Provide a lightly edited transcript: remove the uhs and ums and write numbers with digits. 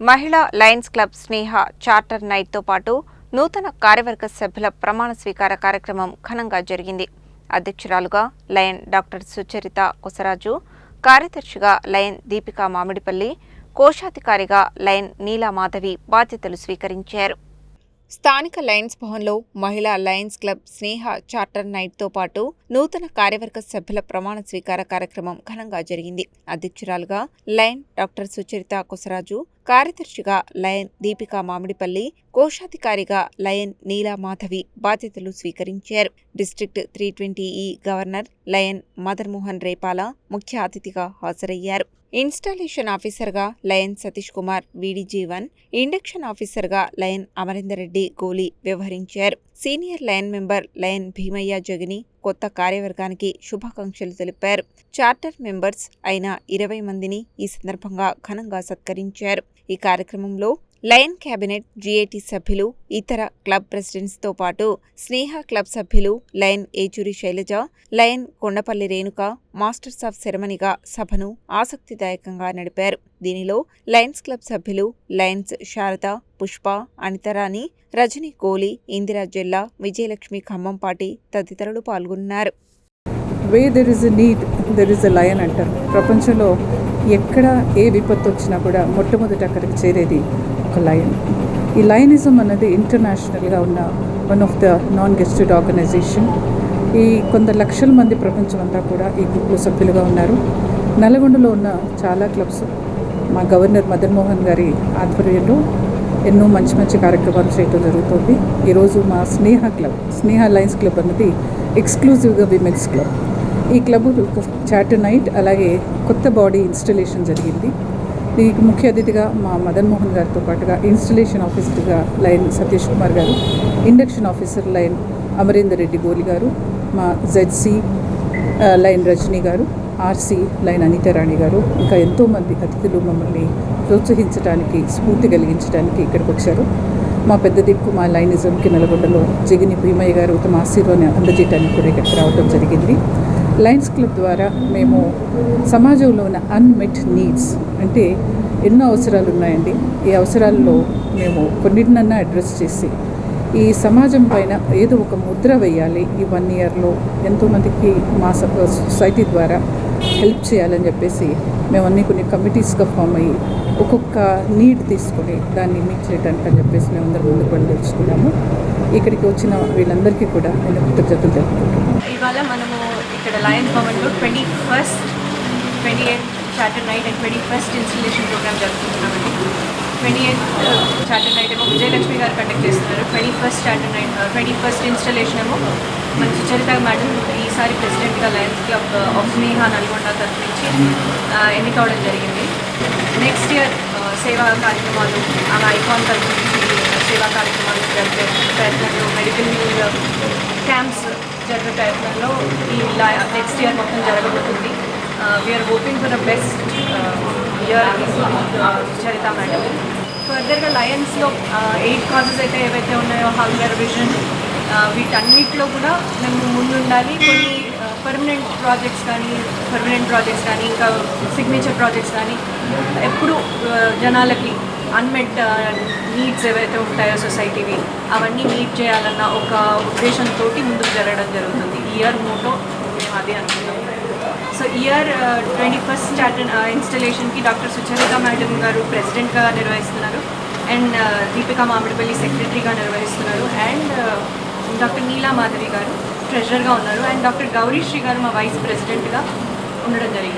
మహిళా Lions club స్నేహ charter నైట్తో పాటు నూతన కార్యవర్గ సభ్యుల ప్రమాణ స్వీకార కార్యక్రమం ఘనంగా జరిగింది. అధ్యక్షురాలుగా లయన్ డాక్టర్ సుచరిత కొసరాజు, కార్యదర్శిగా లయన్ దీపికా మామిడిపల్లి, కోశాధికారిగా లయన్ నీలా మాధవి బాధ్యతలు స్వీకరించారు. స్థానిక లయన్స్ భవన్లో మహిళా లయన్స్ క్లబ్ స్నేహ చార్టర్ నైట్తో పాటు నూతన కార్యవర్గ సభ్యుల ప్రమాణ స్వీకార కార్యక్రమం ఘనంగా జరిగింది. అధ్యక్షురాలుగా లయన్ డాక్టర్ సుచరిత కొసరాజు, కార్యదర్శిగా లయన్ దీపికా మామిడిపల్లి, కోశాధికారిగా లయన్ నీలా మాధవి బాధ్యతలు స్వీకరించారు. డిస్ట్రిక్ట్ 320E గవర్నర్ లయన్ మదర్ మోహన్ రేపాల ముఖ్య అతిథిగా హాజరయ్యారు. ఇన్స్టాలేషన్ ఆఫీసర్గా లయన్ సతీష్ కుమార్ వీడిజీవన్, ఇండక్షన్ ఆఫీసర్గా లయన్ అమరేందర్ రెడ్డి గోలీ వ్యవహరించారు. Senior lion member lion Bheemaiah Jagani కొత్త కార్యవర్గానికి శుభాకాంక్షలు తెలిపారు. చార్టర్ మెంబర్స్ అయిన 20 మందిని ఈ సందర్భంగా ఘనంగా సత్కరించారు. ఈ కార్యక్రమంలో లయన్ క్యాబినెట్, GAT సభ్యులు, ఇతర క్లబ్ ప్రెసిడెంట్స్తో పాటు స్నేహ క్లబ్ సభ్యులు lion Yechuri Shailaja, lion Kondapalli Renuka masters of సెరమనీగా సభను ఆసక్తిదాయకంగా నడిపారు. దీనిలో లయన్స్ క్లబ్ సభ్యులు లయన్స్ శారద, పుష్ప, అనితరాణి, రజని కోలి, ఇందిరా జెల్లా, విజయలక్ష్మి ఖమ్మంపాటి తదితరులు పాల్గొన్నారు. Where there is a need there is a lion అంటారు. ప్రపంచంలో ఎక్కడ ఏ విపత్తు వచ్చినా కూడా మొట్టమొదటి అక్కడికి చేరేది ఒక లయన్. ఈ లయనిజం అన్నది ఇంటర్నేషనల్గా ఉన్న వన్ ఆఫ్ ద నాన్ గెస్టెడ్ ఆర్గనైజేషన్. ఈ కొంత లక్షల మంది ప్రపంచం అంతా కూడా ఈ గ్రూప్లో సభ్యులుగా ఉన్నారు. నల్గొండలో ఉన్న చాలా క్లబ్స్ మా గవర్నర్ మదన్ మోహన్ గారి ఆధ్వర్యంలో ఎన్నో మంచి మంచి కార్యక్రమాలు చేయడం జరుగుతుంది. ఈరోజు మా స్నేహ లయన్స్ క్లబ్ అన్నది ఎక్స్క్లూజివ్గా విమెన్స్ క్లబ్. ఈ క్లబ్ చార్టర్ నైట్ అలాగే కొత్త బాడీ ఇన్స్టలేషన్ జరిగింది. దీనికి ముఖ్య అతిథిగా మా మదన్ మోహన్ గారితో పాటుగా ఇన్స్టలేషన్ ఆఫీసర్గా లయన్ సతీష్ కుమార్ గారు, induction officer lion Amarender Reddy గోలి గారు, మా ZC లయన్ రజనీ గారు, RC లయన్ అనితరాణి గారు, ఇంకా ఎంతోమంది అతిథులు మమ్మల్ని ప్రోత్సహించడానికి, స్ఫూర్తి కలిగించడానికి ఇక్కడికి వచ్చారు. మా పెద్ద దిక్కు మా లయనిజంకి నల్గొండలో జగని భీమయ్య గారు తమ ఆశీర్వాదాన్ని అందజేయడానికి కూడా ఇక్కడికి రావడం జరిగింది. లయన్స్ క్లబ్ ద్వారా మేము సమాజంలో ఉన్న అన్మెట్ నీడ్స్ అంటే ఎన్నో అవసరాలు ఉన్నాయండి. ఈ అవసరాల్లో మేము కొన్నిటినన్నా అడ్రస్ చేసి ఈ సమాజం పైన ఏదో ఒక ముద్ర వేయాలి. ఈ 1 ఇయర్లో ఎంతోమందికి మా సొసైటీ ద్వారా హెల్ప్ చేయాలని చెప్పేసి మేము కొన్ని కమిటీస్గా ఫామ్ అయ్యి ఒక్కొక్క నీడ్ తీసుకొని దాన్ని మీట్ చేయడానికి అని చెప్పేసి మేమందరం ముందుకు వెళ్ళి తెలుసుకున్నాము. ఇక్కడికి వచ్చిన వీళ్ళందరికీ కూడా నేను కృతజ్ఞతలు తెలుపుకుంటున్నాను. ఇవాళ మనము ఇక్కడ లయన్స్ భవన్లో 21st, 28th charter night and 21st installation programme జరుపుకుంటున్నామండి. 28th చార్టర్ నైట్ ఏమో విజయలక్ష్మి గారు కండక్ట్ చేస్తున్నారు. 21st charter night 21st installation ఏమో మన సుచరిత మేడం ఈసారి ప్రెసిడెంట్గా లయన్స్ క్లబ్ ఆఫ్ స్నేహ నల్గొండ తరఫు నుంచి ఎన్నికవడం జరిగింది. నెక్స్ట్ ఇయర్ సేవా కార్యక్రమాలు, ఆమె ఐకాన్ తరఫు నుంచి సేవా కార్యక్రమాలు జరిపే ప్రయత్నంలో, మెడికల్ క్యాంప్స్ జరిపే ప్రయత్నంలో ఈ నెక్స్ట్ ఇయర్ మొత్తం జరగబోతుంది. We are hoping for the best year Sucharita madam. ఫర్దర్గా లయన్స్లో 8 కాజెస్ అయితే ఏవైతే ఉన్నాయో, హంగర్, విజన్, వీటన్నిటిలో కూడా మేము ముందుండాలి. కొన్ని పర్మనెంట్ ప్రాజెక్ట్స్ కానీ ఇంకా సిగ్నేచర్ ప్రాజెక్ట్స్ కానీ ఎప్పుడు జనాలకి అన్మెట్ నీడ్స్ ఏవైతే ఉంటాయో సొసైటీవి అవన్నీ మీట్ చేయాలన్న ఒక ఉద్దేశంతో ముందుకు జరగడం జరుగుతుంది. ఈ ఇయర్ మోటో మేము అది అనుకుంటాం. సో ఇయర్ 21st చార్టర్ ఇన్స్టలేషన్కి డాక్టర్ సుచరిత మేడం గారు ప్రెసిడెంట్గా నిర్వహిస్తున్నారు, అండ్ దీపికా మామిడిపల్లి సెక్రటరీగా నిర్వహిస్తున్నారు, అండ్ డాక్టర్ నీలా మాధవి గారు ట్రెజరర్గా ఉన్నారు, అండ్ డాక్టర్ గౌరీశ్రీ గారు మా వైస్ ప్రెసిడెంట్గా ఉండడం జరిగింది.